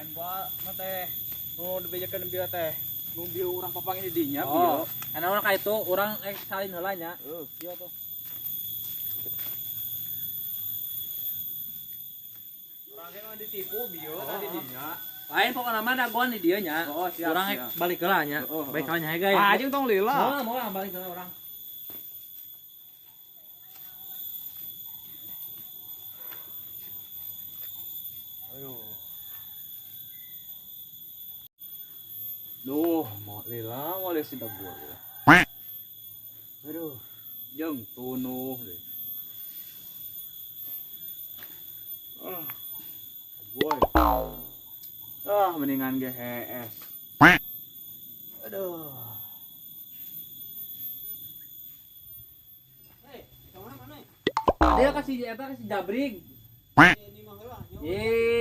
lain buat teh nu dibejakeun bieu teh nu bieu urang papang ini dinya Oh, bieu karena orang kayak itu orang salin heula nya. Iya tuh. urang ge mah ditipu bieu tadi dinya Lain pokoknya mah dagoan di dieu nya. Oh, siap, Urang siap. balik heula nya. Baik heula nya guys. ah jeung tong lila Mau lah balik heula urang. aduh duh mau lila mau le si dagol aduh jeung tunuh deh boy mendingan GHS aduh Dia kasih jabrig.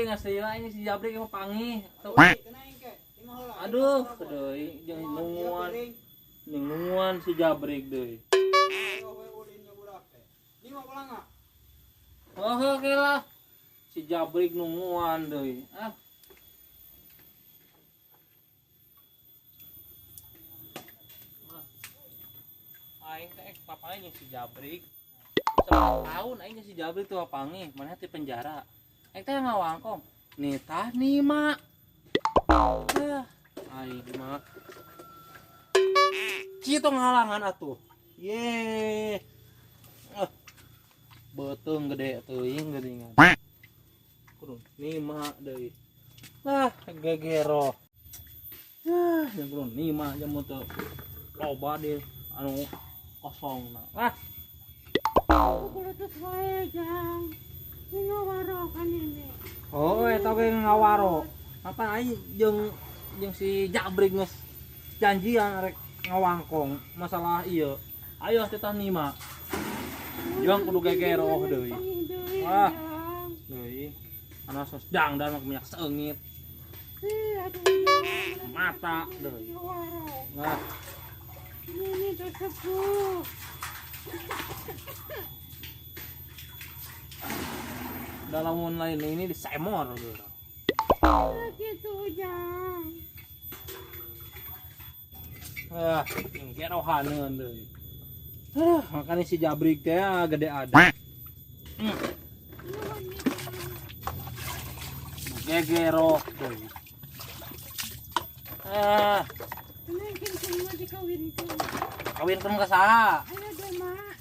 Ngasih lah ini si jabrig mah pangi. Aduh, deui jeung nunguan si jabrig deui. Oh, oke lah. Si jabrig nunguan deui. Aing teh papanya si jabrig. 10 tahun aing si jabrig tuh pangi, mana di penjara. Aing teh ngawangkong. Nitah nima. Aing mah. Citu ngalangan atuh. Ye. Betung gede teuing geuningan. Kudu nima deui. Gegero. Yang kudu nima jamu teu loba deh anu kosongna. Kulitus wae jang. Ini ngawaro kan ini. Oh, eta ge ngawaro. Apa aing jeung si jabrig geus janjian rek ngawangkong masalah ieu. Ayo teh nima. Jeung kudu gegero deui. Deui. Ana sos dangdan mah minyak seungit. Mata deui. Ini tuh sepuh. Dalam lain ini disemor gitu. Gitu jang. Gerohaneun deui. Makanya si jabrig teh gede ada. Gegero deui. Naikin semua dikawinkan. Kawinkeun ka saha? Ayo deh mak.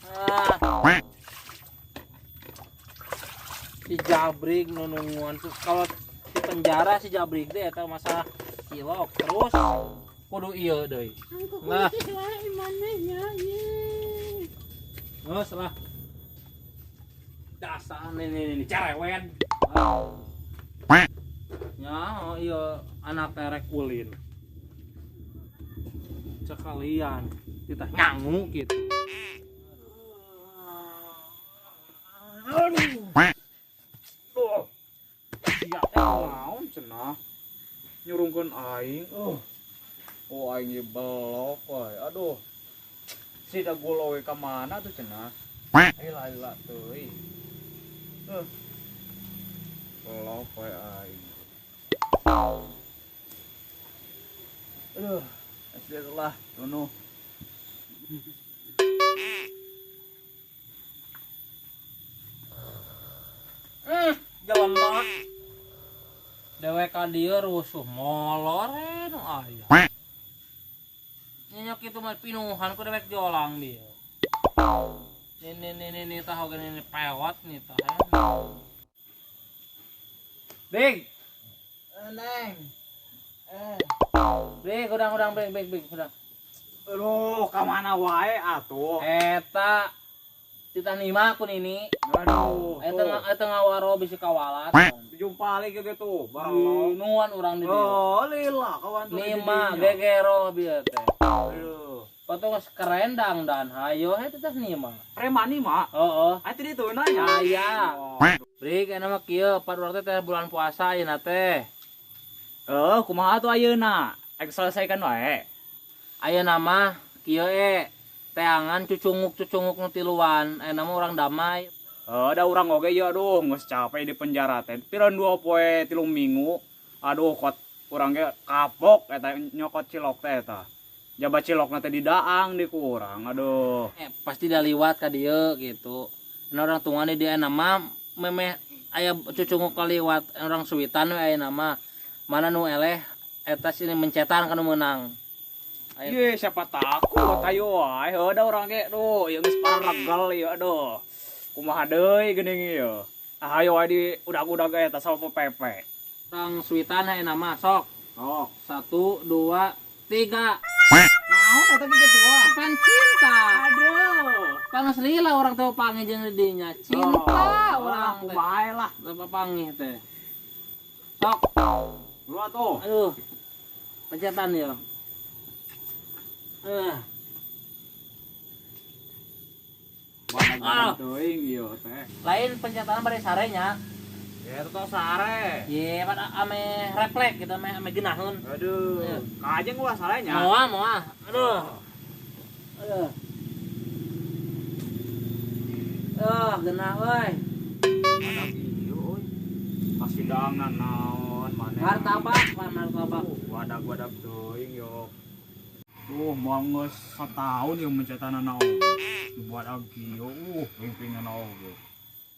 Si jabrig nununguan kalau di penjara si jabrig teh eta masa cilok terus kudu ieu deui. Nah, Kulitus wae mana nya ye. geus lah. Dasar ini cerewet. Ya, iya anak terek ulin. Sekalian kita nyangu gitu. Duh. Sia naon cenah. Nyurungkeun aing. Oh aing ge belok wae. Aduh. Si dagol we ka mana tuh cenah? Lila teuing. Belok wae aing. Aduh. Astagfirullah, tunuh. Jelema dewek ka dieu rusuh moloren aya. Nyenyok kitu mah pinuhan ku dewek jolang dia. Ini tah oge ini pewat nih tah. Big. Neng. Big udang big udang. Aduh, ka mana wae atuh? Eta titah nima kun ini. Aduh. Eta ngawaro bisi kawalat. Jumpa lagi gitu, barang Nuan urang di dieu. oh, lila kawan tuh. Nima gegero bieu teh. Aduh. Potong keren dan hayo eta teh nima. Preman nih, Mak. Heeh. Ati ditu nanya. Aya. Oh. Brik ena mah kieu padurang teh bulan puasa ayeuna teh. Kumaha tuh ayeuna? Ek selesaikan wae. Ayeuna mah kieu teangan cucunguk nu tiluan. Ayeuna mah urang damai. Da urang oge ya aduh geus capek di penjara teh. Pireun 2 poe 3 minggu. Aduh kot urang ge kapok eta nyokot cilok teh eta. Jaba cilokna teh didaang di kurang. Aduh. Pasti dah liwat ka dieu gitu. Orang tuanya dia nama memeh aya cucungu kaliwat orang suwitan we aya nama. Mana nu eleh eta sini mencetan kanu menang. Ye siapa takut ayo wae heuda urang ge duh ieu geus pararegel ieu aduh. Kumaha deui geuning ieu. Ayo wae di udag-udag eta sawo pepe. Orang suwitan aya nama sok. Oh, 1 2 3. naon eta ge kitu wah. Pan cinta. Aduh. Panas lila orang teu panggih jeung dinya. Cinta orang teh. Kumaha lah. Apa panggih teh. Sok. Lu atuh. Aduh. Pencetan ya. Mana teuing ieu teh. Lain pencetan bari sarenya. Ya eta teh sare. Ye, pada ame refleks kita ame genaheun. Aduh. Kajeng ulah sarenya. Moal. Aduh. Aduh. Genah euy. Mana ieu euy. Pasidangna naon maneh. Martabak, martabak. Wadag-wadag teuing yo. Moal geus satahun ieu mencetana naon. Buat agi yo. Pingpingna oge.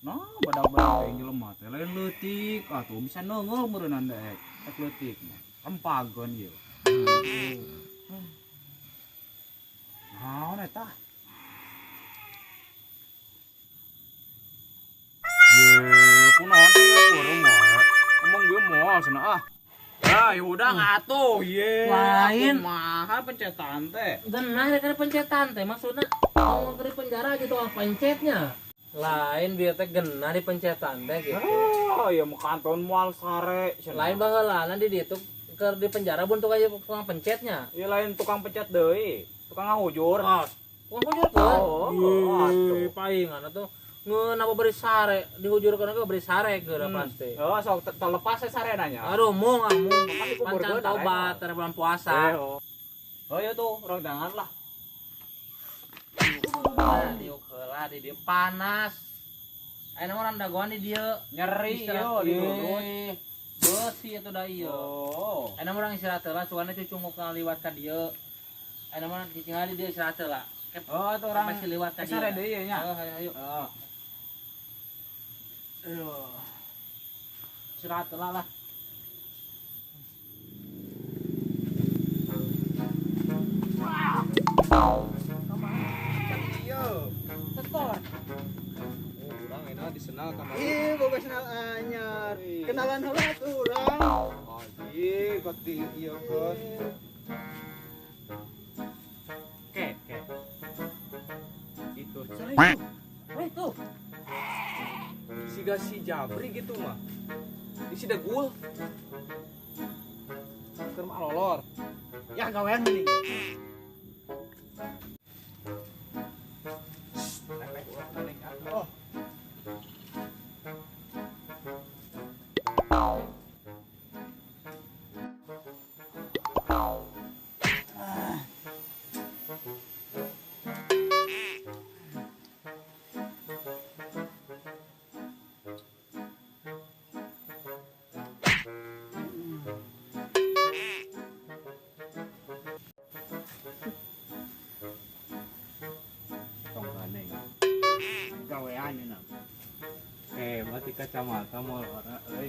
Nah, badag-badag teh jelema teh lain leutik atuh bisa neungeul meureunna daek. Tek leutik mah. Rempageun ieu. Naon eta? Ye, kunaon teh kurang wae. Emang gue moal cenah ah. Ya, udah atuh ye. Lain. Mahal pencetan teh. Genah rek pencetan teh maksudna mau ke penjara aja tuh pencetnya. Lain biar teh genah di pencetan teh gitu. Oh, ya mau kanton moal sare cenah. Lain baheulana di ditu keur di penjara buntuk aja tukang pencetnya. Ya lain tukang pencet deui. Tukang ngahujur. Wah, hujur kan? Atuh. Paingan atuh ngeunapa beri sare, dihujurkeun ge beri sare geura pasti. Oh, sok terlepas sare nanya. Aduh, mung. Kan Pancan dikuburkeun tobat tere bulan puasa. Oh ya tuh, orang jangan lah. Diuk heula di dieu panas. Aya urang dagoan di dieu Nyeri yo di dudut. Beusi atuh da ieu. Oh. Aya urang istirahat heula cuana cucunguk liwat ka dieu. Aya urang cicing di dieu istirahat heula. Oh, itu orang masih liwat ka dieu. sare deui ya nya. Ayo. Oh. Aduh. Istirahat heula lah. Iyo. Tekor. Urang enak disenal kamar. Ih, boga kenal anyar. Kenalan heula tuh urang. Aji, kok di ieu keun. Ke. Itu. Weh tuh. Siga si Jabri gitu mah. Di si degul. Keur mah lolor. Ya gawean mending. Oh. Gawean nya. Mati kacamata mau orang euy.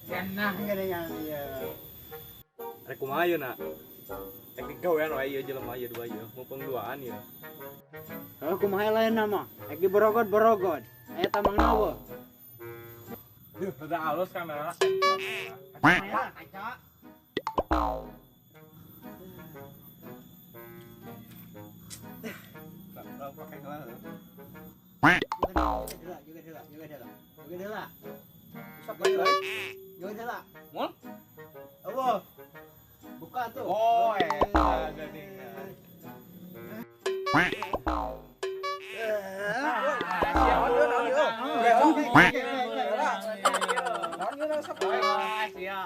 Kenah geningan ieu. Rek kumaha ieu na? Rek digawean wae ieu jelema ieu dua ieu, mumpung duaan ieu. Kalau kumaha lain nama? Eki borogod. Aya tamang nawa. Duh, udah halus kamera. Kaca. Pakai gelas. Juga dela. Sok bae. Juga dela. Mun? Apa? Buka tuh. Oh, eta geuningan.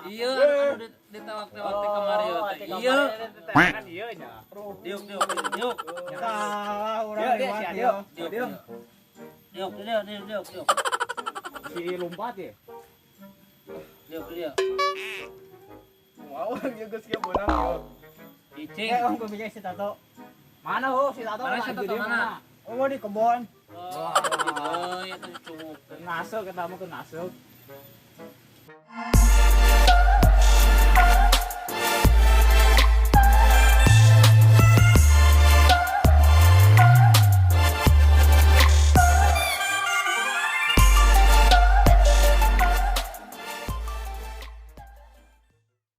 Iya, anu waktu kemarin iya Kan iya nya. diuk Salah urang Dia lewat si ya. diuk Si lompat ya. diuk Wow, dia geus kieu beunang yo. cicing Om gue punya si Tato. Mana ho si Tato? Mana si lagi Tato, di mana? Oh di kebon. oh gitu ya tuh cukup Masuk ketemu ke masuk.